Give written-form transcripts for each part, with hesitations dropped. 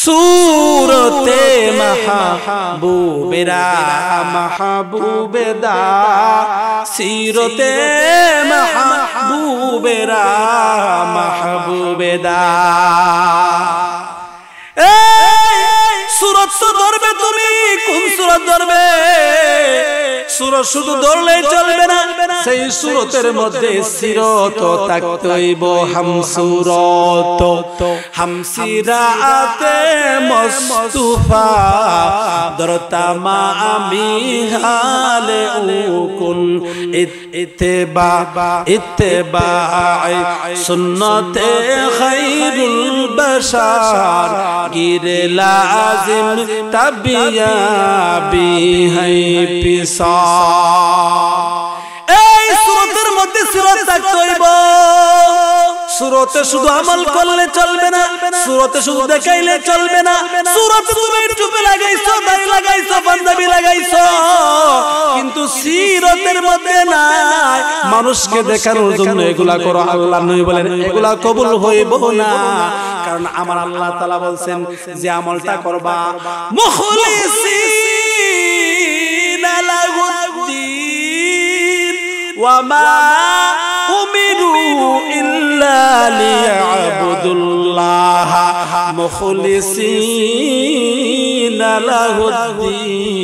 सूरते महबूबेरा महबूबेदा सीरते महबूबेरा महबूबेदा सूरत तो धरबे तुमी कोन सूरत धरबे सूरत शुधु धरलेই চলবে না সেই सूरतेर মধ্যে সিরত থাকতে হইব হাম সিরাতে মুস্তাফা দরতামা আমি হালে উকুন ইত্তেবা সুন্নতে খায়রুল বশর গিরে লাজিম তাবিয়া বি হাই পিসা এই সূরতের মধ্যে সূরত থাকতে হইব সূরতে শুধু আমল করলে চলবে না সূরতে শুধু দেখাইলে চলবে না সূরতে তুমি চুপে লাগাইছো দাড়ি লাগাইছো পাঞ্জাবি লাগাইছো কিন্তু সিরতের মধ্যে নাই মানুষকে দেখানোর জন্য এগুলা করো আল্লাহ নবী বলেন এগুলা কবুল হইব না কারণ আমার আল্লাহ তাআলা বলেন যে আমলটা করবা মুখলিসিনা লাহুদ্দিন ওয়া মা উমিরু ইল্লা লিয়াবুদুল্লাহ মুখলিসিনা লাহুদ্দিন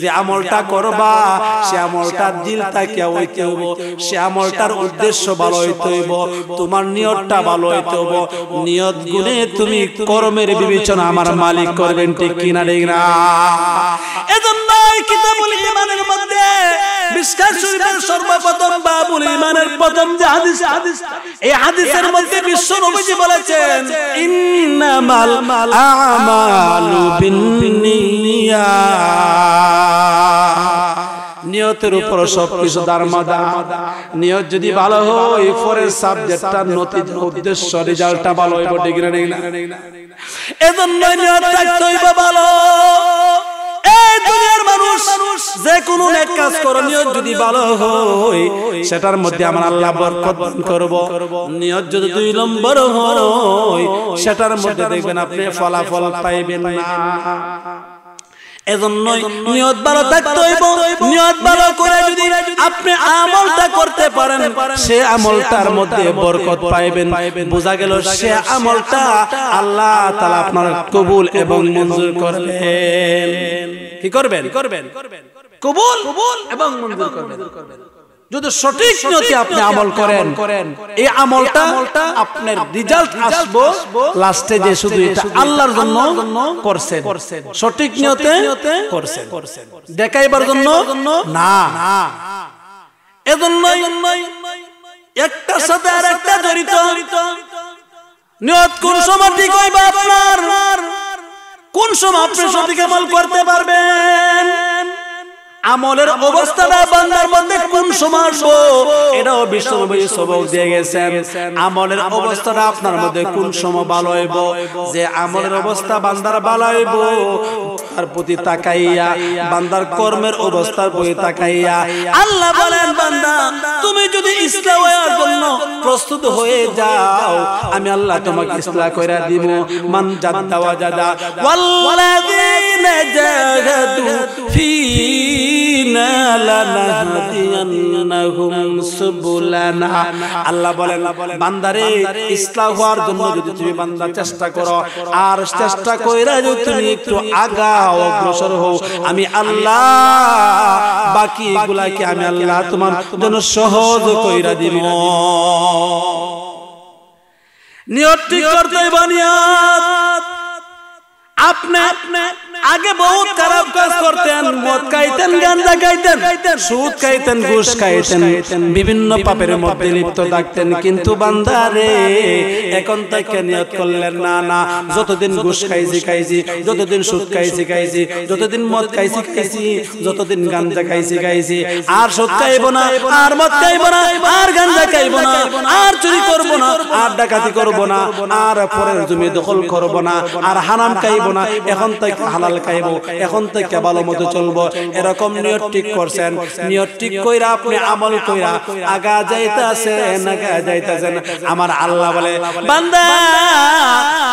যে আমলটা করবা সে আমলটা দিল থেকে হইতে হবে সে আমলটার উদ্দেশ্য ভালো হইতে হইব তোমার নিয়তটা ভালো হইতে হবে নিয়ত গুণে তুমি কর্মের বিবেচনা আমার মালিক করবেন ঠিক কিনা ঠিক না এজন্য কিতাবুল ঈমানের মধ্যে মিশকাত শরীফের সর্বপ্রথম বাবুল ঈমানের প্রথম যে হাদিস এই হাদিসের মধ্যে বিশ্ব নবীজি বলেছেন ইন্নামাল আমালু বিন্নিয়াত নিয়তের উপর সবকিছু দারমাদার নিয়ত যদি ভালো হয় পরের সাবজেক্টটা নতিজা উদ্দেশ্য রেজাল্টটা ভালো হইব ঠিক না এজন্য নিয়ত থাকতে হইব ভালো এই দুনিয়ার মানুষ যে কোনো নেক কাজ করে নিয়ত যদি ভালো হয় সেটার মধ্যে আমার আল্লাহ বরকত দান করব নিয়ত যদি 2 নম্বর হয় সেটার মধ্যে দেখবেন আপনি ফলাফল পাইবেন না এজন্য নিয়ত ভালো থাকতে হইব নিয়ত ভালো করে যদি আপনি আমলটা করতে পারেন সে আমলটার মধ্যে বরকত পাইবেন বোঝা গেল সে আমলটা আল্লাহ তাআলা আপনার কবুল এবং মঞ্জুর করবেন কি করবেন কবুল এবং মঞ্জুর করবেন যদি সঠিক নিয়তে আপনি আমল করেন এই আমলটা আপনার রেজাল্ট আসবে লাস্টে যে শুধু এটা আল্লাহর জন্য করছেন সঠিক নিয়তে করছেন দেখাইবার জন্য না এজন্য একটার সাথে আরেকটা জড়িত নিয়ত কোন সময় ঠিক হইবে আপনার কোন সময় আপনি সঠিক আমল করতে পারবেন আমলের অবস্থাটা বান্দার মধ্যে কোন সময় আসবে এটাও বিশ্বনবী সবক দিয়ে গেছেন আমলের অবস্থাটা আপনার মধ্যে কোন সময় ভালো হইব যে আমলের অবস্থা বান্দার ভালো হইব তার প্রতি তাকাইয়া বান্দার কর্মের অবস্থার প্রতি তাকাইয়া আল্লাহ বলেন বান্দা তুমি যদি ইসলামের জন্য প্রস্তুত হয়ে যাও আমি আল্লাহ তোমাকে ইসলাম কইরা দিব মান জাদা ওয়াজাদা ওয়াল্লাযিনা জাহাদু ফিনা লানাহদিয়ান্নাহুম সুবুলানা আল্লাহ বলেন বান্দারে ইসলাম হওয়ার জন্য যদি তুমি বান্দা চেষ্টা করো আর চেষ্টা কইরা যদি তুমি একটু আগাও অগ্রসর হও আমি আল্লাহ বাকি এগুলাকে আমি আল্লাহ তোমার জন্য সহজ কইরা দিব নিয়ত ঠিক করতে হইব নিয়ত আপনি আগে বহুত খারাপ কাজ করতেন মদ খাইতেন গাঁজা খাইতেন সুদ খাইতেন ঘুষ খাইতেন বিভিন্ন পাপের মধ্যে লিপ্ত থাকতেন কিন্তু বান্দারে এখন থেকে নিয়ত করলেন না যতদিন ঘুষ খাইছি যতদিন সুদ খাইছি যতদিন মদ খাইছি যতদিন গাঁজা খাইছি আর সুদ খাইব না আর মদ খাইব না আর গাঁজা খাইব না আর চুরি করব না আর ডাকাতি করব না আর পরের জমি দখল করব না আর হারাম খাইব না এখন থেকে হালাল খাইবো, এখন থেকে ভালো মতো চলবো, এরকম নিয়ত ঠিক করছেন। নিয়ত ঠিক কইরা আপনি আমল কইরা আগা যাইতাছেন। আমার আল্লাহ বলে, বান্দা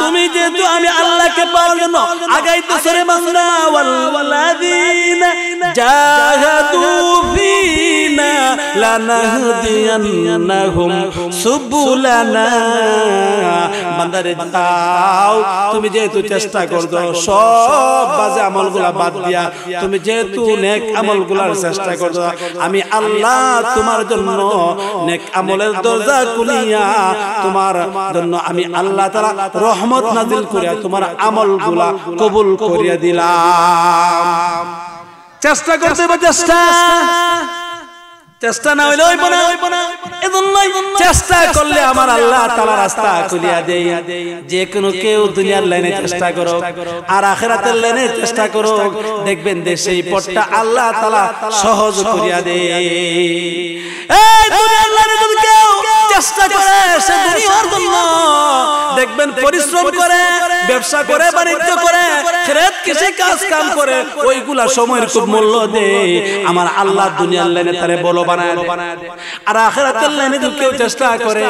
তুমি যেহেতু আমি আল্লাহকে পাওয়ার জন্য আগাইতেছো রে বান্দা, ওয়াল্লাযীনা জাহাদু ফীনা লানাহদিয়ান্নাহুম সুবুলানা। বান্দারে যাও, তুমি যেহেতু চেষ্টা করছো সব বাজে আমলগুলা বাদ দিয়া তুমি যেহেতু নেক আমলগুলার চেষ্টা করছো, আমি আল্লাহ তোমার জন্য নেক আমলের দরজা খুলিয়া তোমার জন্য আমি আল্লাহ তাআলা রহমত নাজিল করিয়া তোমার আমলগুলা কবুল করিয়া দিলাম। চেষ্টা করতে হবে, চেষ্টা না হইলে হইব না। এজন্যই চেষ্টা করলে আমার আল্লাহ তাআলা রাস্তা খুলিয়া দেয়। যে কোনো কেউ দুনিয়ার লাইনে চেষ্টা করো আর আখিরাতের লাইনে চেষ্টা করো, দেখবেন যে সেই পথটা আল্লাহ তাআলা সহজ করিয়া দেয়। এই দুনিয়ার লাইনে যদি কেউ চেষ্টা করে সে দুনিয়ার জন্য, দেখবেন পরিশ্রম করে, ব্যবসা করে, বাণিজ্য করে, খেত কৃষি কাজ কাম করে, ওইগুলা সময়ের খুব মূল্য দেয়। আমার আল্লাহ দুনিয়ার লাইনে তারে বড় বানায় দেয়। আর আখিরাতের লাইনে যদি কেউ চেষ্টা করে,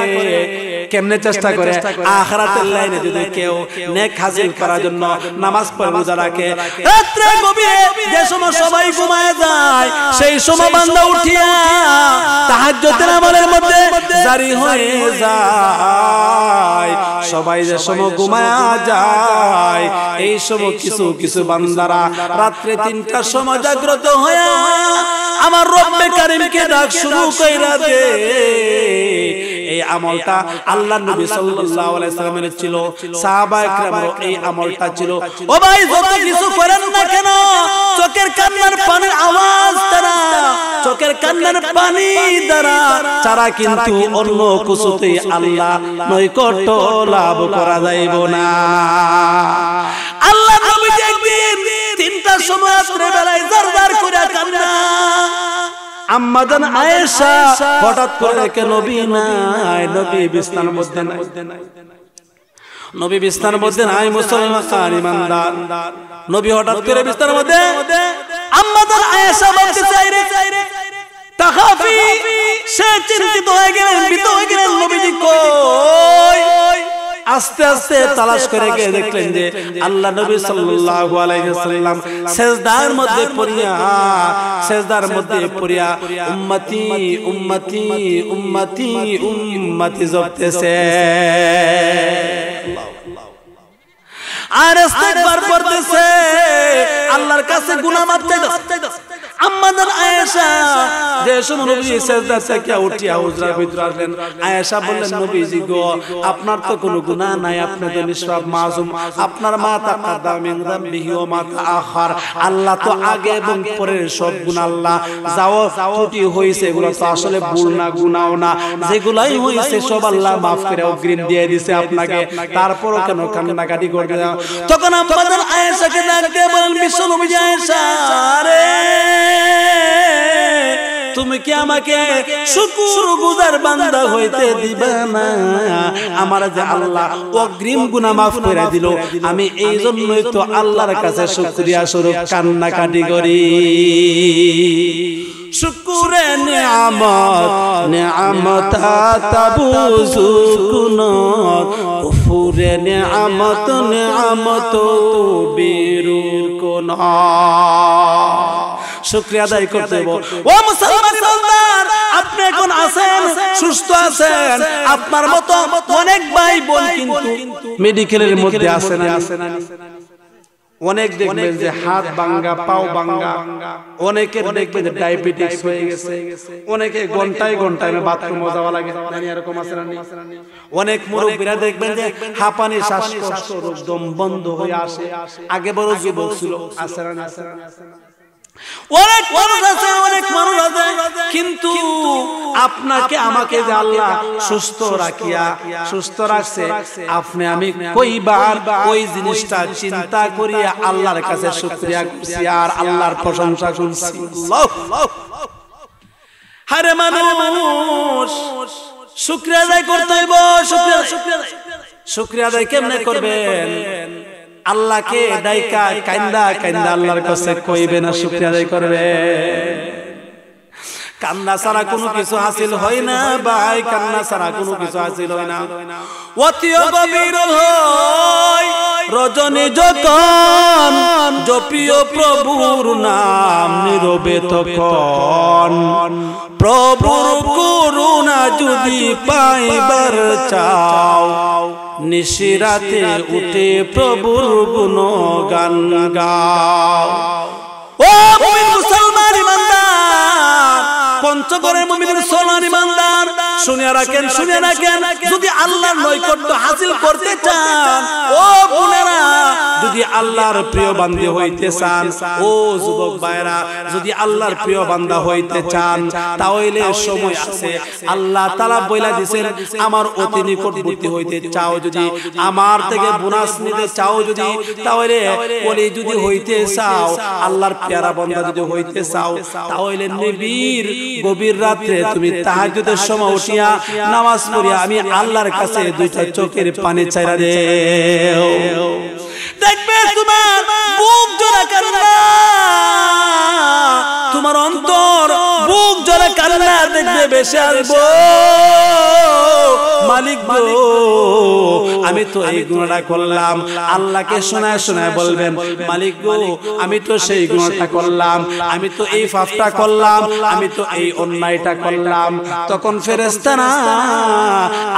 কেমনে চেষ্টা করে? আখিরাতের লাইনে যদি কেউ নেক হাসিল করার জন্য নামাজ পড়ে, রোজা রাখে, রাত্রে গভীরে যে সময় সবাই ঘুমায় যায়, সেই সময় বান্দা উঠিয়া তাহাজ্জুদের আমলের মধ্যে জারি হয়ে যায়। সবাই যে সময় ঘুমায়া যায়, এই সময় কিছু কিছু বান্দারা রাত্রে 3টার সময় জাগ্রত হয়ে আমার রব্বে কারীমকে ডাক শুরু কইরা দে। এই আমলটা আল্লাহর নবী সাল্লাল্লাহু আলাইহি সাল্লামের ছিল, সাহাবায়ে কেরামের এই আমলটা ছিল। ও ভাই, যত কিছু করেন না কেন, চোখের কান্নার পানির আওয়াজ দ্বারা, চোখের কান্নার পানি দ্বারা ছাড়া কিন্তু অন্য কিছুতে আল্লাহ নৈকট্য লাভ করা যাইব না। আল্লাহর নবী একদিন 3টার সময় রাত্রে বেলায় জারজার করে কান্না। আম্মা জান আয়েশা হঠাৎ করে দেখে নবী নাই, নবী বিছানার মধ্যে নাই, নবী বিছানার মধ্যে নাই। মুসলমান ইমানদার নবী হঠাৎ করে বিছানার মধ্যে, আম্মা জান আয়েশা বলতে চাই রে তাখাফি, সে চিন্তিত হয়ে গেলেন, ভীত হয়ে গেলেন, নবীজি কই? আস্তে আস্তে তালাশ করে গিয়ে দেখলেন যে আল্লাহ নবী সাল্লাল্লাহু আলাইহি ওয়াসাল্লাম সিজদার মধ্যে পড়িয়া উম্মতি উম্মতি উম্মতি উম্মতি জপতেছে আর ইস্তিগফার করতেছে, আল্লাহর কাছে গুনাহ মাফ চাইতেছে। আম্মা জান আয়েশা যে সময় নবী সিজদা থেকে উঠিয়া হুজরার ভিতরে আসলেন, আয়েশা বললেন, নবীজি গো, আপনার তো কোনো গুনাহ নাই, আপনি তো নিষ্পাপ মাসুম, আপনার মা তাকাদ্দাম মিন যামবিহি ওয়া মা তাআখার, আল্লাহ তো আগে এবং পরের সব গুনাহ আল্লাহ যাও ত্রুটি হইছে এগুলো তো আসলে ভুল না, গুনাহ না, যেগুলাই হইছে সব আল্লাহ মাফ করে অগ্রিম দিয়ে দিয়েছে আপনাকে, তারপরও কেন কান্নাকাটি করতে? তখন আম্মা জান আয়েশাকে ডাক দিয়ে বলেন, বিশ্ব নবী আয়েশা রে, তুমি কি আমাকে শুকরগুজার বান্দা হইতে দিবা না? আমার যে আল্লাহ অগ্রিম গুনাহ মাফ করে দিল, আমি এই জন্যই তো আল্লাহর কাছে শুকরিয়া স্বরূপ কান্নাকাটি করি। শুকরে নিয়ামত নিয়ামত তাবুজু কুনত, কুফরে নিয়ামত নিয়ামত বিরু কুনত। শুকরিয়া আদায় করতে হবে। ও মুসলমান ইমানদার, আপনি এখন আছেন, সুস্থ আছেন, আপনার মতো অনেক ভাই বোন কিন্তু মেডিকেলের মধ্যে আছেন। অনেক দেখবেন যে হাত ভাঙা, পাও ভাঙা, অনেকের দেখবেন যে ডায়াবেটিস হয়ে গেছে, অনেকে ঘন্টায় ঘন্টায় বাথরুমে যাওয়া লাগে, এরকম আছে না? অনেক মুরব্বীরা দেখবেন যে হাঁপানি, শ্বাসকষ্ট, দম বন্ধ হয়ে আসে। আগে বড় যুবক ছিল, আছে না? অনেক মানুষ আছে, অনেক মানুষ আছে, কিন্তু আপনাকে আমাকে যে আল্লাহ সুস্থ রাখিয়া সুস্থ রাখছে, আপনি আমি কইবার ওই জিনিসটা চিন্তা করিয়া আল্লাহর কাছে শুকরিয়া করছি আর আল্লাহর প্রশংসা করছি। হারে মানুষ, শুকরিয়া আদায় করতে হইব। শুকরিয়া আদায় কেমনে করবেন? আল্লাহকে ডাইকা কান্দা কান্দা আল্লাহর কাছে কইবে না শুকরিয়া আদায় করবে কান্না ছাড়া কোনো কিছু হাসিল হয় না ভাই কান্না ছাড়া কোনো কিছু হাসিল হয় না অতি গভীর হয় রজনী যখন জপিও প্রভুর নাম নীরবে তখন প্রভুর করুণা যদি পাইবার চাও নিশিরাতে উঠে প্রভুর গুণগান গাও ও মুমিন মুসলমান ইমানদার পঞ্চগড়ের মুমিনের সোনার ইমানদার শুনে রাখেন যদি আল্লাহর নৈকট্য হাসিল করতে চান ও বোনেরা যদি আল্লাহর প্রিয় বান্দা হইতে চান ও যুবক ভাইরা যদি আল্লাহর প্রিয় বান্দা হইতে চান তাহলে সময় আছে আল্লাহ তাআলা বইলা দিবেন আমার অতি নিকটবর্তী হইতে চাও যদি আমার থেকে বোনাস নিতে চাও যদি তাহলে ওলি যদি হইতে চাও আল্লাহর প্যারা বান্দা যদি হইতে চাও তাহলে নবীর গভীর রাতে তুমি তাহাজ্জুদের সময় উঠিয়া নামাজ পড়িয়া আমি আল্লাহর কাছে দুইটা চোখের পানি চাইরা দেও দেখবে তোমার বুক জোড়া কান্না তোমার অন্তর বুক জোড়া কান্না দেখবে বেশি আসবো মালিক গো আমি তো এই গুনাহটা করলাম আল্লাহকে শোনায় শোনায় বলবেন মালিক গো আমি তো সেই গুনাহটা করলাম আমি তো এই পাপটা করলাম আমি তো এই অন্যায়টা করলাম তখন ফেরেশতারা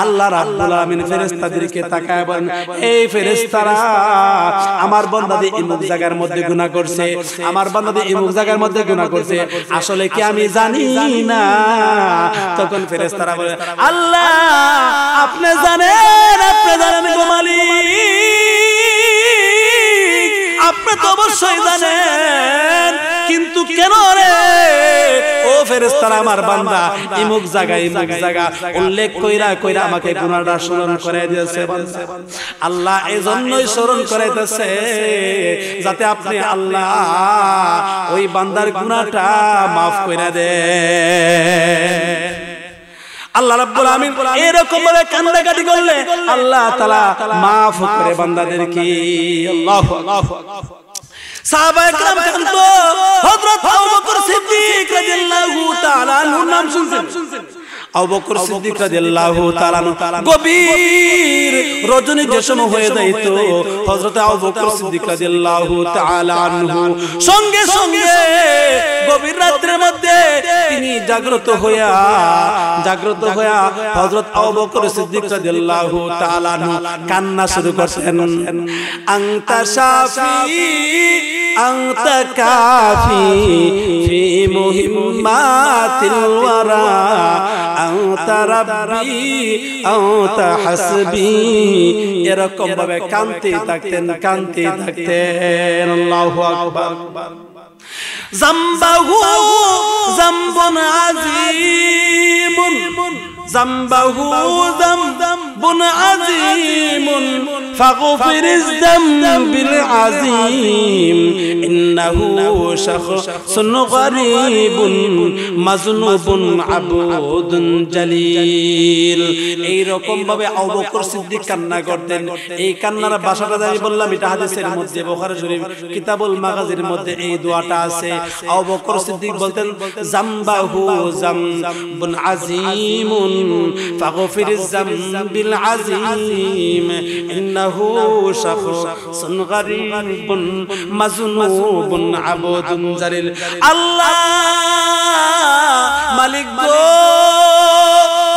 আল্লাহ রাব্বুল আলামিন ফেরেশতাদেরকে তাকায় বলেন এই ফেরেশতারা আমার বান্দাদি ইমুক জায়গার মধ্যে গুনাহ করছে আমার বান্দাদি ইমুক জায়গার মধ্যে গুনাহ করছে আসলে কি আমি জানি না তখন ফেরেশতারা বলে আল্লাহ আপনি জানেন গো মালিক আপনি তো অবশ্যই জানেন কিন্তু কেন রে ও ফেরেশতারা আমার বান্দা ইমুক জায়গা উল্লেখ কইরা আমাকে গুনাহটা স্মরণ করে দিয়েছে আল্লাহ এজন্যই স্মরণ করাইতেছে যাতে আপনি আল্লাহ ওই বান্দার গুনাহটা maaf কইরা দেন আল্লাহ রাব্বুল আমিন এরকম ভাবে কান্নাকাটি করলে আল্লাহ তাআলা maaf করে বান্দাদেরকে আল্লাহু আকবার সাহাবায়ে কেরাম কাঁদতো হযরত আবু বকর সিদ্দিক রাদিয়াল্লাহু তাআলা আনহুর নাম শুনছেন আবু বকর সিদ্দিক রাদিয়াল্লাহু তাআলা গভীর রজনী যে সময় হয়ে যাইতো হযরত আবু বকর সিদ্দিক রাদিয়াল্লাহু তাআলা আনহু সঙ্গে সঙ্গে গভীর রাতের মধ্যে তিনি জাগ্রত হইয়া হযরত আবু বকর সিদ্দিক রাদিয়াল্লাহু তাআলা আনহু কান্না শুরু করলেন আনতা শাফি আনতা কাফি ফি মুহিম্মাতিল ওয়ারা আনতা রাব্বি আনতা হাসবি এরকম ভাবে কাঁদতে থাকতেন আল্লাহু আকবার জামবাহু জামবুন আযীমুন জামবাহু জামবুন আযীমুন ফাগফিরিজ যামবিল আযীম ইন্নাহু শাখসুন গরীবুন মাজনুবুন আবুদুন জালিল এই রকম ভাবে আবু বকর সিদ্দিক কান্না করতেন এই কান্নার ভাষাটা আমি বললাম এটা হাদিসের মধ্যে বুখারী শরীফ কিতাবুল মাগাজির মধ্যে এই দোয়াটা আছে আবু বকর সিদ্দিক বলতেন জামবাহু জামবুন আযীমুন ফাগফিরিজ যামবিল আযীম ইন্নাহু শাখসুন গরীবুন মাজনুবুন আবুদুন জালিল আল্লাহ মালিক গো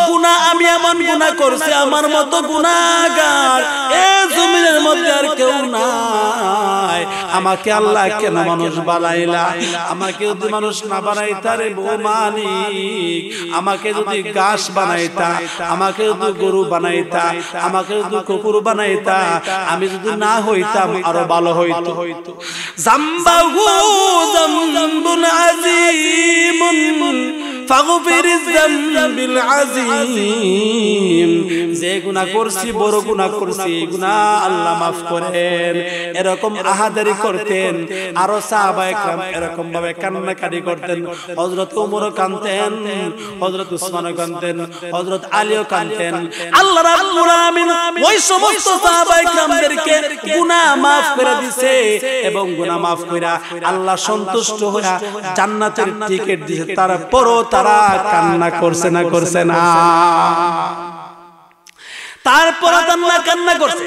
গুনাহ আমি এমন গুনাহ করছি আমার মতো গুনাহগার এই জমিনের মধ্যে আর কেউ নাই আমাকে আল্লাহ কেন মানুষ বানাইলা আমাকে যদি মানুষ না বানাইতা রে গো মালিক আমাকে যদি গাছ বানাইতা আমাকে যদি গরু বানাইতা আমাকে যদি কুকুর বানাইতা আমি যদি না হইতাম আরো ভালো হইতো জামবাহু জামবুন আযীমুন ফাগফিরিজ যামবিল আযীম, যে গুনাহ করছি বড় গুনাহ করছি এই গুনাহ আল্লাহ মাফ করেন। এরকম আহাদারি করতেন। আরো সাহাবায়ে کرام এরকম ভাবে কান্নাকাটি করতেন। হযরত ওমরও কাঁদতেন, হযরত উসমানও কাঁদতেন, হযরত আলীও কাঁদতেন। আল্লাহ রাব্বুল আলামিন ওই সমস্ত সাহাবায়ে کرامদেরকে গুনাহ মাফ করে দিয়েছে এবং গুনাহ মাফ কইরা আল্লাহ সন্তুষ্ট হইয়া জান্নাতের টিকিট দিয়েছে। তারপরও তারা কান্না করছে না তারপর কান্না করছে।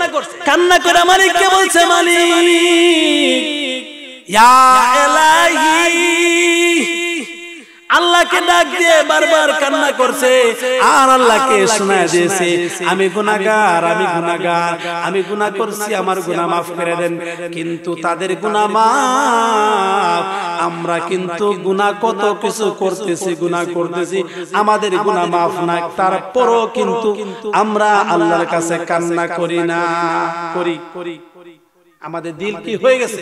কান্না করে মালিককে বলছে, মালিক ইয়া ইলাহি, আল্লাহকে ডাক দিয়ে বারবার কান্না করছে আর আল্লাহকে শোনায় দিয়েছে, আমি গুনাহগার, আমি গুনাহ করছি, আমার গুনাহ মাফ করে দেন। কিন্তু তাদের গুনাহ মাফ, আমরা কিন্তু গুনাহ কত কিছু করতেছি, আমাদের গুনাহ মাফ না, তারপরও কিন্তু আমরা আল্লাহর কাছে কান্না করি না। আমাদের দিল কি হয়ে গেছে?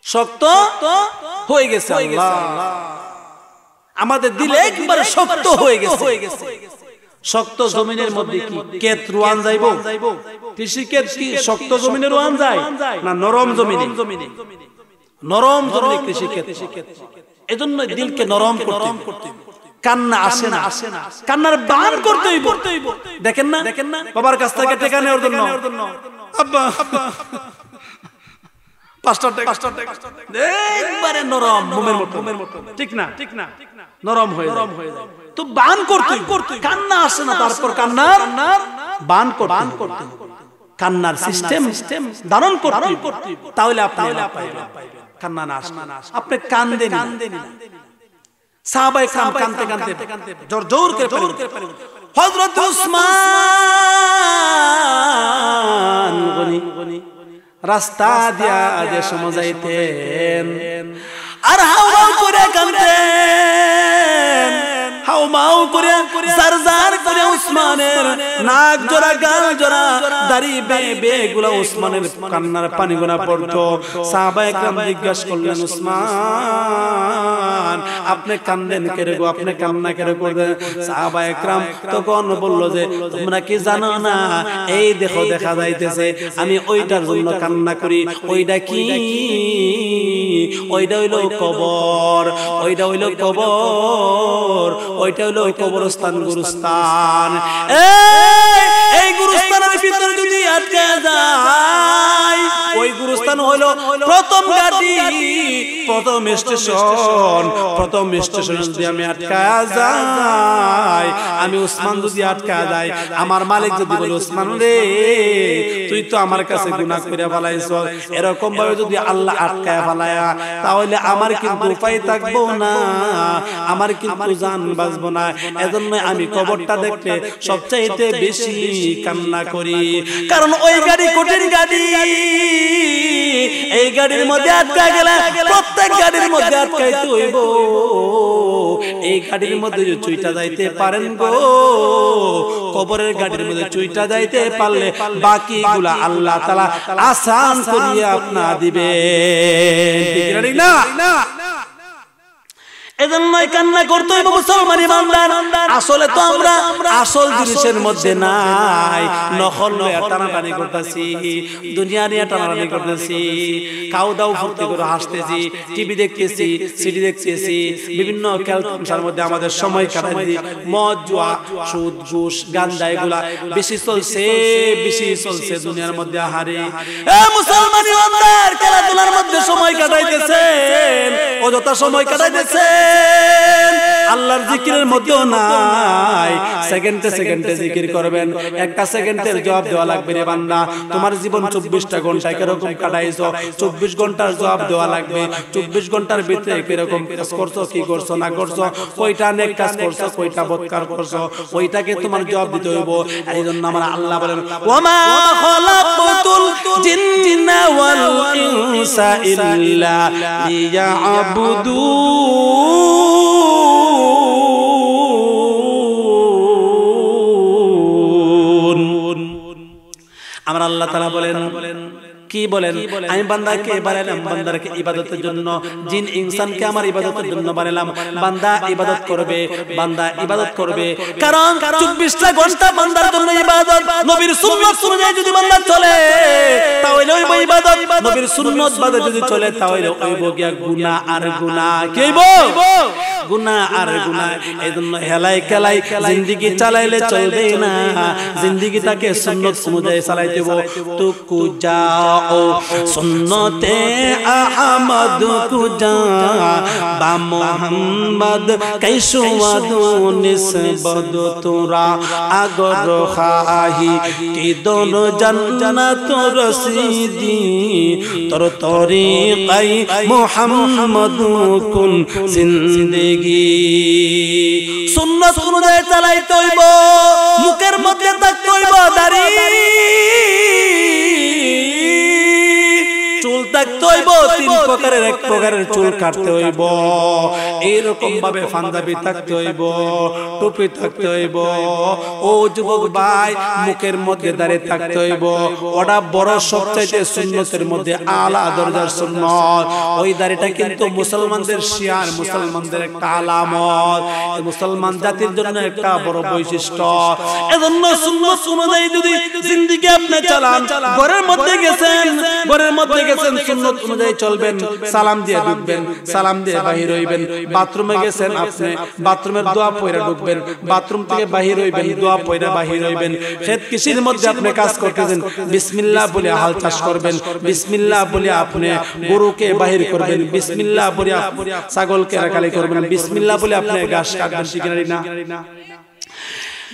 শক্ত হয়ে গেছে। আল্লাহ আমাদের দিল একবার শক্ত হয়ে গেছে। শক্ত জমিনের মধ্যে কি ক্ষেত রোয়ান যাইব? কৃষি ক্ষেত কি শক্ত জমিনে রোয়ান যায় না নরম জমিনে? নরম জমিনে কৃষি ক্ষেত। এজন্য দিলকে নরম করতে, কান্না আসে না, কান্নার বান করতে হইব। দেখেন না বাবার কাছ থেকে টাকা নেওয়ার জন্য, আব্বা একবারে নরম মোমের মতো, ঠিক না? নরম হয়ে যায়। তো বান করতে, কান্না আসে না, তারপর কান্নার বান করতে, কান্নার সিস্টেম ধারণ করতে, তাহলে আপনি কান্না না আসে। আপনি কান্দেন না। সাহাবায়ে کرام কাঁদতে জোর করে হযরত উসমান গনি রাস্তা দিয়া যে সময় যাইতেন আর হাওমাও করে কাঁদতেন, হাওমাও করে জারজার করে উসমানের নাক জোড়া, গাল জোড়া, দাড়ি বে গুলা উসমানের কান্নার পানি গুনা পড়তো। সাহাবায়ে کرام জিজ্ঞাসা করলেন, উসমান আপনি কান্দেন কেন গো, আপনি কান্না কেন করবেন? সাহাবায়ে کرام তখন বলল যে, তোমরা কি জানো না, এই দেখো দেখা যাইতেছে আমি ওইটার জন্য কান্না করি। ওইটা কি? ওইটা হইল কবর, ওইটা হইল কবর, ওইটা হইল কবরস্থান, গুরুস্থান। এই গুরুস্থানের ভিতরে যদি আটকে যায়, ওই গুরুস্থান হইল প্রথম ঘাটি, প্রথম স্টেশন। প্রথম স্টেশনে যদি আমি আটকা যাই, আমি উসমান যদি আটকা যাই, আমার মালিক যদি বলে, উসমান রে তুই তো আমার কাছে গুনাহ করে ফেলাইছ, এরকম ভাবে যদি আল্লাহ আটকায় ফেলায়া, তাহলে আমার কিন্তু উপায় থাকবো না, আমার কিন্তু জান বাঁচবো না। এজন্য আমি কবরটা দেখতে সবচাইতে বেশি কান্না করি। কারণ ওই গাড়ি কঠিন গাড়ি, এই গাড়ির মধ্যে আটকা গেলে প্রত্যেক গাড়ির মধ্যে আটকাইতে হইব। এই গাড়ির মধ্যে চুইটা যাইতে পারেন গো, কবরের গাড়ির মধ্যে চুইটা যাইতে পারলে বাকিগুলা আল্লাহ তাআলা আসান করিয়া আপনা দিবেন, ঠিক না? এজন্যই কান্না করতে হইব মুসলমান ইমানদার। আসলে তো আমরা আসল জিনিসের মধ্যে নাই, নকল লইয়া টানাটানি করতেছি, দুনিয়া নিয়ে টানাটানি করতেছি, খাও দাও ফুর্তি করে হাসতেছি, টিভি দেখতেছি, সিডি দেখতেছি, বিভিন্ন খেলার মধ্যে আমাদের সময় কাটাচ্ছি। মদ, জুয়া, সুদ, ঘুষ, গাঁজা এগুলা বেশি চলছে দুনিয়ার মধ্যে। আহারে মুসলমান ইমানদার, খেলাধুলার মধ্যে সময় কাটাইতেছেন, অযথা সময় কাটাইতেছেন, আল্লাহর জিকিরের মধ্যেও নাই। সেকেন্ডে জিকির করবেন, একটা সেকেন্ডের জবাব দেওয়া লাগবে রে বান্দা। তোমার জীবন 24টা ঘন্টা কিরকম কাটাইছো, 24 ঘন্টার জবাব দেওয়া লাগবে। 24 ঘন্টার ভিতরে কিরকম কাজ করছো, কি করছো না করছো, কয়টা নেক কাজ করছো, কয়টা বদকার করছো, ওইটাকে তোমার জবাব দিতে হইব। এইজন্য আমার আল্লাহ বলেন, ওয়ামা খালাকতুল জিন্না ওয়াল ইনসা ইল্লা লিয়াবুদুন। আমার আল্লাহ তাআলা বলেন, কি বলেন আমি বান্দাকে বানাইলাম বান্দাকে ইবাদতের জন্য জিন ইনসানকে আমার ইবাদতের জন্য বানাইলাম বান্দা ইবাদত করবে কারণ 24টা ঘন্টা বান্দার জন্য ইবাদত নবীর সুন্নাত অনুযায়ী যদি বান্দা চলে তাহলে ওই ইবাদত নবীর সুন্নাত বাদে যদি চলে তাহলে ওইব গিয়া গুনাহ আর গুনাহ কি হইব গুনাহ আর গুনাহ এজন্য হেলাই খেলাই জিন্দেগি চালাইলে চলবে না জিন্দেগিটাকে সুন্নাত অনুযায়ী চালাইতে হবে তুকু যাও সুন্নতে আহমদ কুজা বা মোহাম্মদ कैसो निस्बत तुरा अगर खाही कि दोनों जन्नत रसीदी तोर तरीक़ाई मोहम्मद कुन जिंदगी सुन्नत अनुযায়ী চালাইতে হইব মুখের মধ্যে থাকতে হইব দাড়ি চুল থাকতে হইব তিন প্রকারের এক প্রকারের চুল কাটতে হইব এইরকম ভাবে পাঞ্জাবি থাকতে হইব টুপি থাকতে হইব ও যুবক ভাই মুখের মধ্যে দাঁড়িয়ে থাকতে হইব ওটা বড় সবচাইতে সুন্নতের মধ্যে আলা দরজার সুন্নত ওই দাড়িটা কিন্তু মুসলমানদের শিয়ার মুসলমানদের একটা আলামত মুসলমান জাতির জন্য একটা বড় বৈশিষ্ট্য এজন্য সুন্নত অনুযায়ী যদি জিন্দেগি আপনি চালান ঘরের মধ্যে গেছেন সুন্নত অনুযায়ী চলবেন সালাম দিয়ে ঢুকবেন সালাম দিয়ে বাহির হইবেন বাথরুমে গেছেন আপনি বাথরুমের দোয়া পয়রা ঢুকবেন বাথরুম থেকে বাহির হইবেন দোয়া পয়রা বাহির হইবেন খেত কৃষির মধ্যে আপনি কাজ করতেছেন বিসমিল্লাহ বলে হাল চাষ করবেন বিসমিল্লাহ বলে আপনি গরুকে বাহির করবেন বিসমিল্লাহ বলে ছাগলকে রাখালি করবেন বিসমিল্লাহ বলে আপনি ঘাস কাটবেন ঠিক না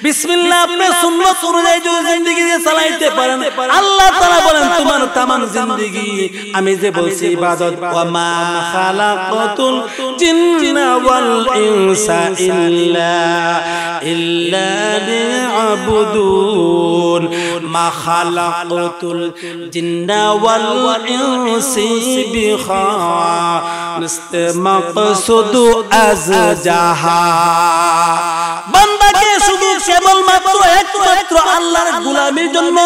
বিসমিল্লাহ আপনি সুন্নাত অনুযায়ী যদি জিন্দেগি চালাইতে পারেন আল্লাহ তাআলা বলেন তোমার তামাম জিন্দেগি আমি যে বলছি ইবাদত ওয়া মা খালাকাতুল জিন্না ওয়াল ইনসা ইল্লা লিয়াবুদুন মা খালাকাতুল জিন্না ওয়াল ইনসি বিখা মুস্তামাকসুদু আযজাহা বান্দাকে শুধু কেবলমাত্র একমাত্র আল্লাহর গোলামির জন্য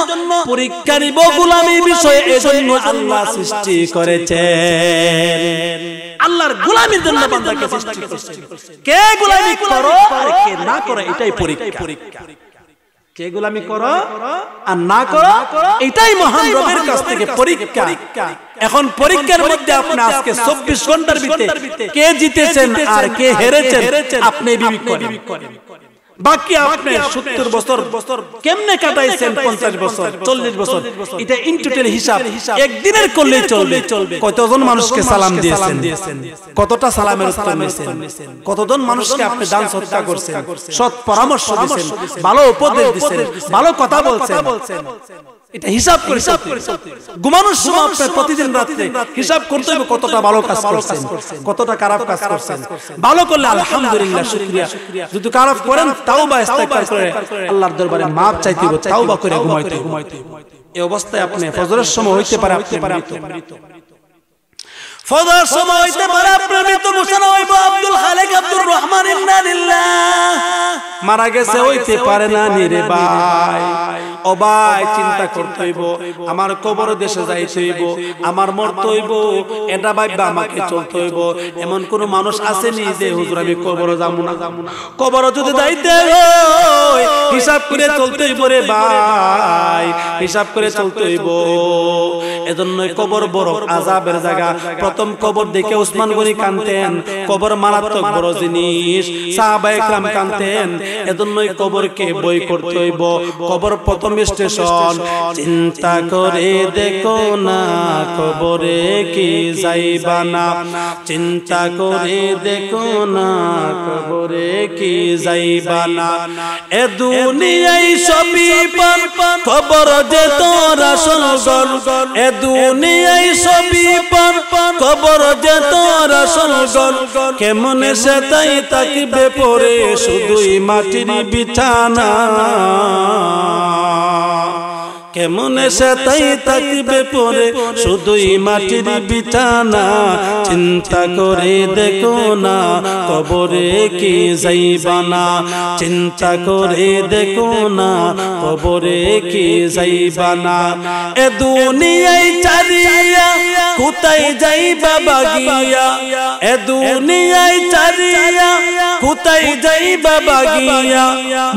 পরীক্ষা নিব গোলামির বিষয়ে এজন্য আল্লাহ সৃষ্টি করেছেন আল্লাহর গোলামির জন্য বান্দাকে সৃষ্টি করেছেন কে গোলামি করো আর কে না করো এটাই পরীক্ষা কে গোলামি করো আর না করো এটাই মহান রবের কাছ থেকে পরীক্ষা এখন পরীক্ষার মধ্যে আপনি আজকে 24 ঘন্টার ভিতরে কে জিতেছেন আর কে হেরেছেন আপনি বিবেক করেন বাকি আপনি 70 বছর কেমনে কাটাইছেন 50 বছর 40 বছর এটা ইন টোটাল হিসাব একদিনের করলেই চলবে কতজন মানুষকে সালাম দিয়েছেন কতটা সালামের উত্তর নিয়েছেন কতজন মানুষকে আপনি দান সদকা করছেন সৎ পরামর্শ দিয়েছেন ভালো উপদেশ দিয়েছেন ভালো কথা বলছেন এটা হিসাব করে ঘুমানোর সময় আপনি প্রতিদিন রাতে হিসাব করতে হবে কতটা ভালো কাজ করছেন কতটা খারাপ কাজ করছেন ভালো করলে আলহামদুলিল্লাহ শুকরিয়া যদি খারাপ করেন তাওবা ইস্তেগফার করে আল্লাহর দরবারে মাফ চাইতে হবে তাওবা করে ঘুমাইতে এই অবস্থায় আপনি ফজরের সময় হইতে পারে আপনি মৃত ফজর সময় হইতে পারে আপনার মৃত ঘোষণা হইব আব্দুল খালেক আব্দুর রহমান ইন্না লিল্লাহ মারা গেছে হইতে পারে না রে ভাই ও ভাই চিন্তা করতে হইব আমার কবর দেশে যাইতে হইব আমার মরতে হইব এটা ভাইবা আমাকে চলতে হইব এমন কোন মানুষ আসেনি যে হুজুর আমি কবর যাবো না কবর যদি যাইতে হয় হিসাব করে চলতে হইব রে ভাই হিসাব করে চলতে হইব এজন্যই কবর বড় আযাবের জায়গা প্রথম কবর দেখে ওসমান গনি কাঁদতেন কবর মারাত্মক বড় জিনিস সাহাবায়ে کرام কাঁদতেন এজন্যই কবরকে বই করতে হইব কবর প্রথম স্টেশন চিন্তা করে দেখো না কবরে কি যাইবা না চিন্তা করে দেখো না কবরে কি যাইবা না এ দুনিয়ায় সবই পান কবর যে তোর আসল ঘর এ দুনিয়ায় সবই পান কবর যে তোর আসল ঘর কেমনে সে তাই তাকিবে পড়ে শুধুই মাটির বিছানা কেমনে সে তাই থাকবে পরে শুধুই মাটির বিছানা চিন্তা করে দেখো না কবরে কি যাইবা না চিন্তা করে দেখো না কবরে কি যাইবা না এ দুনিয়ায় চারিয়া কোথায় যাইবা বাগিয়া এ দুনিয়ায় চারিয়া কোথায় যাইবা বাগিয়া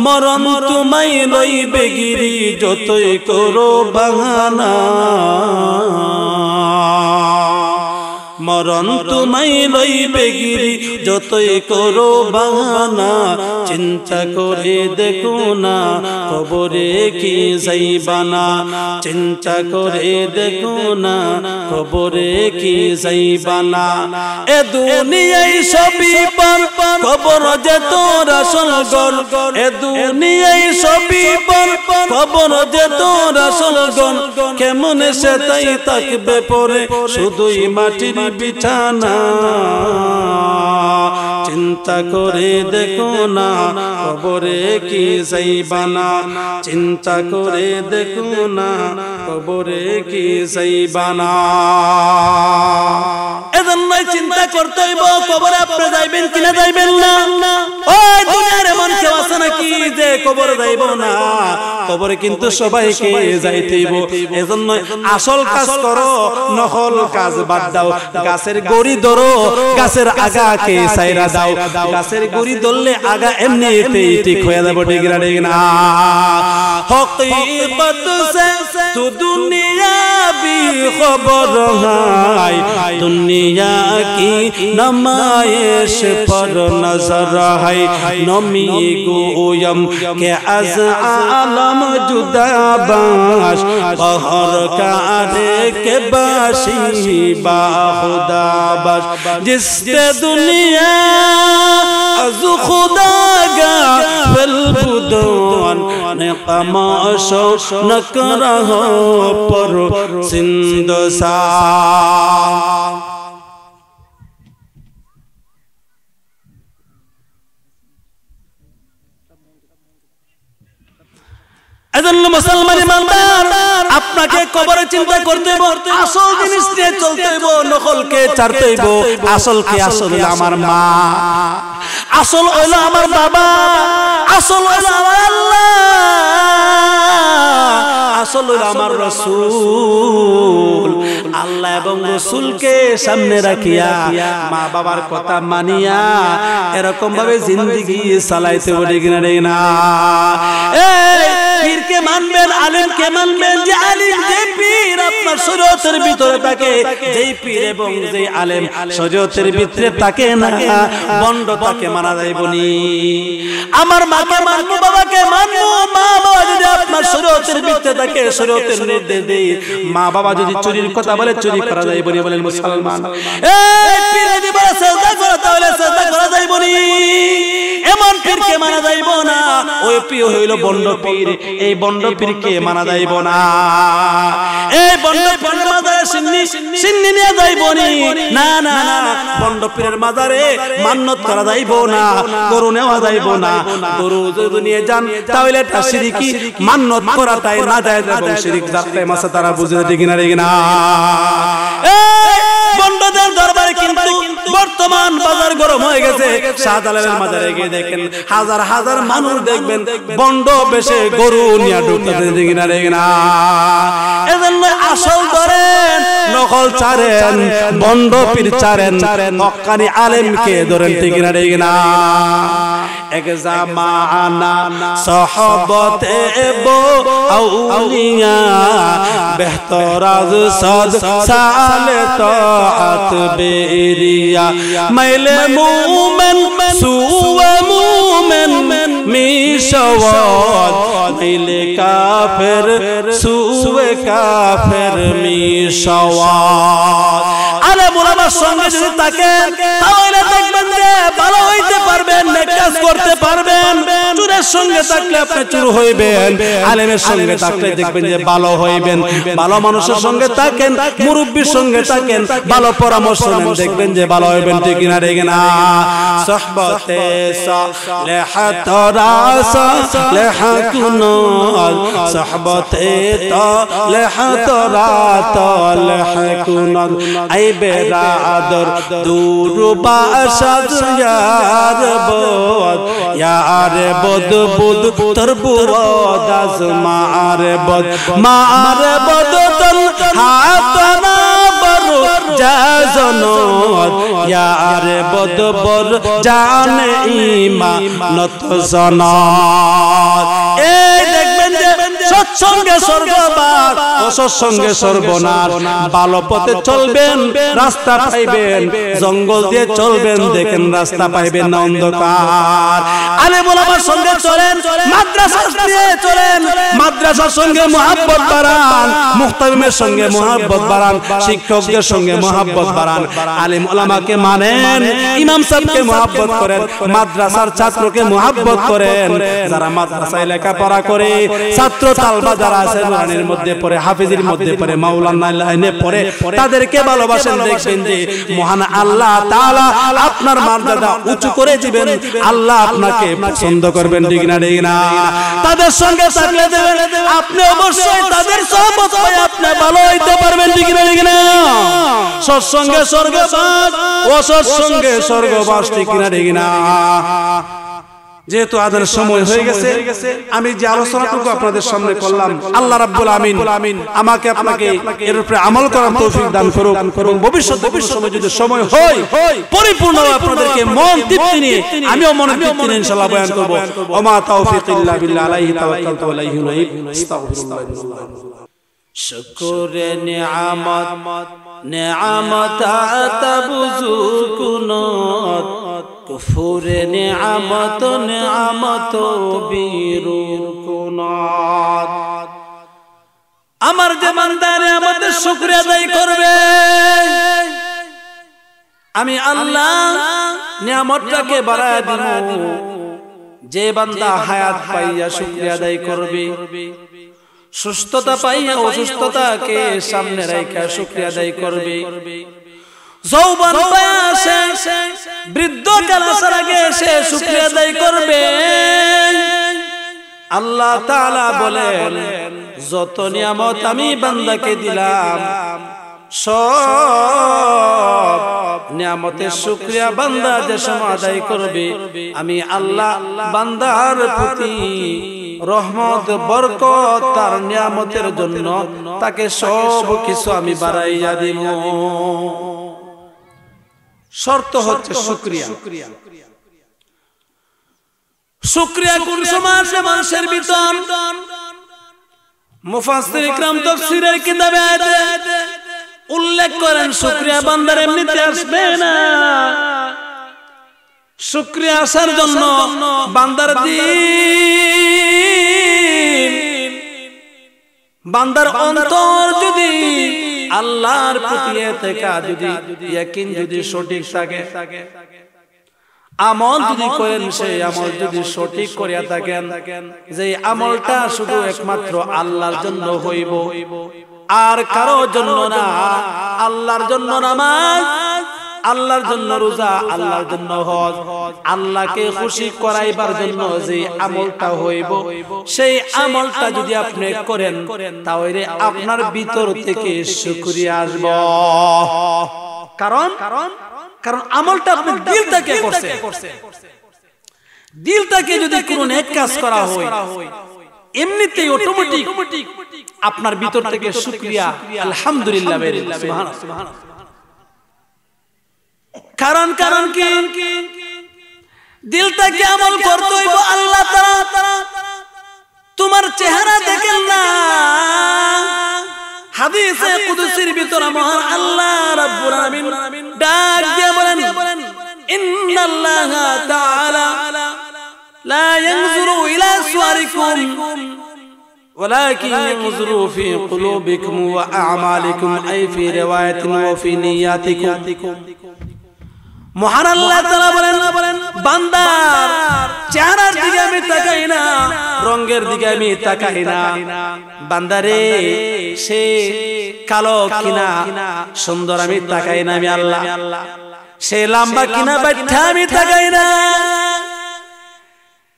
মরণ তোমায় লইবে গিরি যতই করো বাহানা মরণ তোমায় লইবে গিরি যতই করো বাহানা চিন্তা করে দেখো না কবরে কি যাইবা না চিন্তা করে দেখো না কবরে কি যাইবা না এ দুনিয়ায় সবই পার কবর যে তোর আসল ঘর এ দুনিয়ায় সবই পার কবর যে তোর আসল ঘর কেমনে সে তাই থাকবে পরে শুধুই মাটির বিছানা চিন্তা করে দেখো না কবরে কি যাইবা না চিন্তা করে দেখো না কবরে কি যাইবা না এজন্যই চিন্তা করতে হইব কবরে আপনি যাইবেন কিনা যাইবেন না ওই দুনিয়ার এমন কেউ আছে নাকি যে কবরে যাইব না কবরে কিন্তু সবাইকে যাইতে হইব এজন্য আসল কাজ করো নকল কাজ বাদ দাও গাছের গড়ি ধরো গাছের আগাকে সাইরা দাও গাছের গড়ি ধরলে আগা এমনিতেই ঠিক হয়ে যাবে ঠিক না হকীকত সে তু দুনিয়া বি খবর হাই দুনিয়া কি নমায়েশ পর নজর হাই নমি গোয়ম কে আজ আলম जुदा बाश कहर कारे के बाशी बा खुदा बाश जिस पे दुनिया अज़ खुदा गा फिल बुदन ने कमाशो न करहो पर सिंदसा এজন্য মুসলমান ইমানদার আপনাকে কবরে চিন্তা করতে হবে আসল জিনিস নিয়ে চলতে হবে নকলকে ছাড়তে হবে আসল কি আসল হলো আমার মা আসল হলো আমার বাবা আসল হলো আমার আল্লাহ আসল হলো আমার রাসূল আল্লাহ এবং রাসূলকে সামনে রাখিয়া মা বাবার কথা মানিয়া এরকম ভাবে জিন্দেগি চালাইতে হবে না এই পীরকে মানবেন আলেমকে মানবেন যে আলেম যে পীর আপনার শরীয়তের ভিতরে থাকে যেই পীর এবং যেই আলেম শরীয়তের ভিতরে থাকে না বন্ড তাকে মানা যাইবনি আমার মাকে মানবো বাবাকে মানবো মা বাবা যদি আপনার শরীয়তের ভিতরে থাকে শরীয়তের নির্দেশ দেই মা বাবা যদি চুরির কথা বলে চুরি করা যাইবনি বলেন মুসলমান এই পীর যদি বলে সাজদা করা তাহলে সাজদা করা যাইবনি এমন পীরকে মানা যাইব না ওই পীর হইল বন্ড পীর এই বন্ড পীরকে মানা যাইব না এই বন্ড পীরের মাজারে সিন্নি নিয়ে যাইবনি না না না বন্ড পীরের মাজারে মান্নত করা যাইব না গরু নেওয়া যাইব না গরু যদি নিয়ে যান তাহলে এটা শিরকি মান্নত করাটাই না যায় এবং শিরক যাতে মাসে তারা বুঝে ঠিক না রে না বন্ডদের দরবারে কিন্তু বর্তমান বাজার গরম হয়ে গেছে শাহজালালের মাজারে গিয়ে দেখেন হাজার হাজার মানুষ দেখবেন বন্ড বেশে গরু নিয়ে ঢুকতে ঠিক না রে না এজন্য আসল ধরেন নকল ছাড়েন বন্ড পীর ছাড়েন হক্কানি আলেমকে ধরেন ঠিক না রে না এক জামানা সাহাবতে বো আউলিয়া বেহতর আজ সাদ সালে তাআত বেরিয়া মাইলে মুমিন সুওয়া মুমিন মিশওয়াত মাইলে কাফের সুওয়া কাফের মিশওয়াত আলেম ওলামার সঙ্গে যদি থাকেন তাহলে দেখবেন যে ভালো হইতে পারবেন, নেক কাজ করতে পারবেন। চোরের সঙ্গে থাকলে আপনি চোর হইবেন, আলেমের সঙ্গে থাকলে দেখবেন যে ভালো হইবেন। ভালো মানুষের সঙ্গে থাকেন, মুরব্বির সঙ্গে থাকেন, ভালো পরামর্শ নেন, দেখবেন যে ভালো হইবেন। ঠিক না ঠিক না? সোহবতে সালেহাত রাসা লেহা কুনাল, সোহবতে সালেহাত রাত লেহা কুনাল। আই বেরাদর দূর বাসাদ ইয়ার বদ, ইয়ার বদ বদ তোর বুদ আজ মার বদ, মার বদ তন হাত না বড় জাজনত, ইয়ার বদ বর জানে ঈমানত জানাত। এই দেখবেন যে সৎসঙ্গে স্বর্গবাস, অসৎসঙ্গে সর্বনাশ। ভালো পথে চলবেন, রাস্তা পাইবেন, জঙ্গল দিয়ে চলবেন, দেখেন রাস্তা পাইবেন না অন্ধকার। আলেম ওলামার সঙ্গে চলেন, মাদ্রাসা দিয়ে চলেন, মাদ্রাসার সঙ্গে মহব্বত বাড়ান, মুহতামিমের সঙ্গে মহব্বত বাড়ান, শিক্ষকদের সঙ্গে মহব্বত বাড়ান। আলেম ওলামাকে মানেন, ইমাম সাহেবকে মহব্বত করেন, মাদ্রাসার ছাত্রকে মহব্বত করেন। যারা মাদ্রাসায় লেখাপড়া করে, ছাত্র তালবা যারা আছে নুরানির মধ্যে পড়ে, হাফিজের মধ্যে পড়ে, মাওলানা লাইনে পড়ে, তাদেরকে ভালোবাসেন। দেখবেন যে মহান আল্লাহ তাআলা আপনার মর্যাদা উঁচু করে দিবেন, আল্লাহ আপনাকে পছন্দ করবেন। ঠিক না ঠিক না? তাদের সঙ্গে থাকলে দেবেন আপনি অবশ্যই তাদের সহবত হয়ে আপনি ভালো হইতে পারবেন। ঠিক না ঠিক না? সৎসঙ্গে স্বর্গবাস, অসৎসঙ্গে স্বর্গবাস। ঠিক না ঠিক না? যেহেতু আদানের সময় হয়ে গেছে, আমি যে আলোচনাটুকু আপনাদের সামনে করলাম, আল্লাহ রাব্বুল আমিন আমাকে আপনাকে এর উপরে আমল করার তৌফিক দান করুক, এবং ভবিষ্যতে সময় যদি সময় হয় পরিপূর্ণ আপনাদেরকে মন তৃপ্তি নিয়ে, আমিও মন তৃপ্তি নিয়ে ইনশাআল্লাহ বয়ান করব। ওমা তাওফীক ইল্লা বিল্লাহ, আলাইহি তাওয়াক্কালতু ওয়া ইলাইহি উনাইব। আস্তাগফিরুল্লাহ। শুকরে নিয়ামত নিয়ামত আতাবুজু কুনত, কুফুরে নিয়ামত নিয়ামত বীরুর কুনত। আমার যে বান্দা নিয়ামতের শুকরিয়া আদায় করবে, আমি আল্লাহ নিয়ামতটাকে বাড়ায় দিব। যে বান্দা হায়াত পাইয়া শুকরিয়া আদায় করবে, সুস্থতা পাইয়া অসুস্থতাকে সামনে রাখা শুকরিয়া আদায় করবে, যৌবন পাইয়া সে বৃদ্ধ কাল আসার আগে সে শুকরিয়া আদায় করবে। আল্লাহ তাআলা বলেন, যত নিয়ামত আমি বান্দাকে দিলাম, সব নিয়ামতের শুকরিয়া বান্দা যে সময় আদায় করবে, আমি আল্লাহ বান্দার প্রতি রহমত বরকত তার নিয়ামতের জন্য তাকে সব কিছু আমি বাড়াইয়া দিব। শর্ত হচ্ছে শুকরিয়া। শুকরিয়া কোন সময় আসে মানুষের ভিতর? মুফাসসির ইকরাম তাফসীরের কিতাবে উল্লেখ করেন, শুকরিয়া বান্দার এমনিতে আসবে না। শুকরিয়া আসার জন্য বান্দার দিল, বান্দার অন্তর যদি আল্লাহর প্রতি ইতিকাদ, যদি ইয়াকিন যদি সঠিক থাকে, আমল যদি করেন, সেই আমল যদি সঠিক করিয়া থাকেন, যে আমলটা শুধু একমাত্র আল্লাহর জন্য হইব, আর কারো জন্য না। আল্লাহর জন্য নামাজ, আল্লাহর জন্য রোজা, আল্লাহর জন্য হজ, আল্লাহকে খুশি করাইবার জন্য যে আমলটা হইব, সেই আমলটা যদি আপনি করেন, তাহলে আপনার ভিতর থেকে শুকরিয়া আসবে। কারণ আমলটা আপনি দিল থেকে করছেন। দিল থেকে যদি কোনো নেক কাজ করা হয়, এমনিতেই অটোমেটিক আপনার ভিতর থেকে শুকরিয়া আলহামদুলিল্লাহ বের হবে। সুবহানাল্লাহ। কারণ কি? দিল থেকে আমল করতে হইব। আল্লাহ তাআলা তোমার চেহারা দেখেন না। হাদিসে কুদসির ভিতরে মহান আল্লাহ রাব্বুল আলামিন ডাক দিয়ে বলেন, ইন্নাল্লাহা তাআলা লা ইয়ানজুরু ইলা সুওয়ারিকুম ওয়ালাকিন ইয়ানজুরু ফি কুলুবিকুম ওয়া আ'মালিকুম আই ফি রিওয়ায়াতিন ওয়া ফি নিয়াতিকুম। মহান আল্লাহ তাআলা বলেন বান্দার চেহারার দিকে আমি তাকাই না, রঙের দিকে আমি তাকাই না। বান্দারে সে কালো কিনা সুন্দর আমি তাকাই না, আমি আল্লাহ। সে লম্বা কিনা বাচ্চা আমি তাকাই না,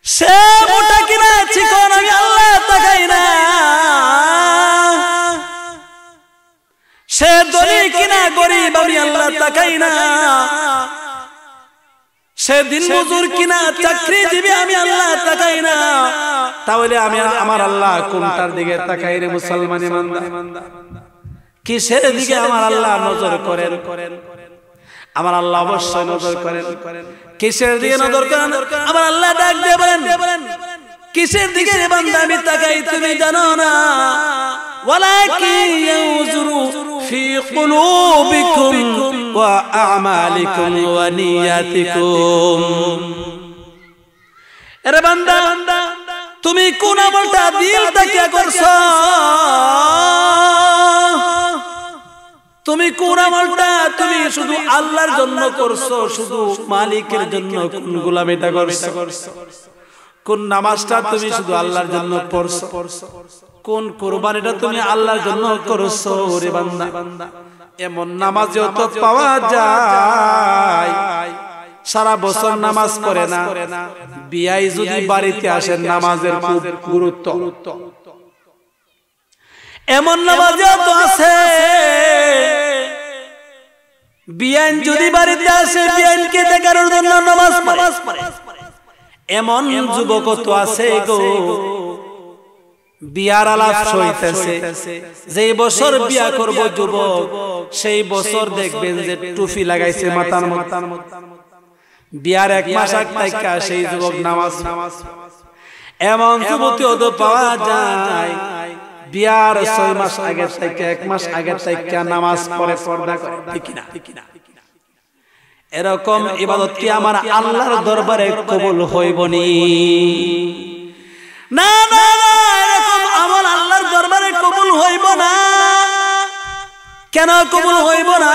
সে মোটা কিনা চিকন আমি আল্লাহ তাকাই না, সে ধনী কিনা গরিব আমি আল্লাহ তাকাই না, সে দিন মজুর কিনা চাকরিজীবী আমি আল্লাহ তাকাই না। তাহলে আমি আমার আল্লাহ কোনটার দিকে তাকাই রে মুসলমানি বান্দা? কিসের দিকে আমার আল্লাহ নজর করেন? আমার আল্লাহ অবশ্যই নজর করেন। কিসের দিকে নজর করেন? আমার আল্লাহ ডাক দিয়ে বলেন কিসের দিকে রে বান্দা আমি তাকাই তুমি জানো না? ওয়ালাকিন ইয়ানজুরু ফি কুলুবিকুম ওয়া আ'মালিকুম ওয়া নিয়াতিকুম। আরে বান্দা তুমি কোন আমলটা দিল থেকে করছো? তুমি কোন আমলটা তুমি শুধু আল্লাহর জন্য করছো, শুধু মালিকের জন্য কোন গোলামিটা করছো? কোন নামাজটা তুমি শুধু আল্লাহর জন্য পড়ছো? কোন কুরবানিটা তুমি আল্লাহর জন্য করছো রে বান্দা? এমন নামাজও তো পাওয়া যায় সারা বছর নামাজ পড়ে না, বিয়াই যদি বাড়িতে আসেন নামাজের খুব গুরুত্ব। এমন নামাজও তো আছে বিয়ান যদি বাড়িতে আসে বিয়ানকে দেখার জন্য নামাজ পড়ে। এমন যুবক তো আছে গো বিয়ার আলাপ হইতেছে, যে বছর বিয়া করব যুবক সেই বছর দেখবেন যে টুপি লাগাইছে মাথার মধ্যে, বিয়ার 1 মাস আগ থেকে সেই যুবক নামাজ। এমন যুবতী তো পাওয়া যায় বিয়ার 6 মাস আগে থেকে 1 মাস আগে থেকে নামাজ পড়ে পর্দা করে, ঠিক না? এরকম ইবাদত কি আমার আল্লাহর দরবারে কবুল হইবনি? না না, এরকম আমল আল্লাহর দরবারে কবুল হইব না। কেন কবুল হইব না?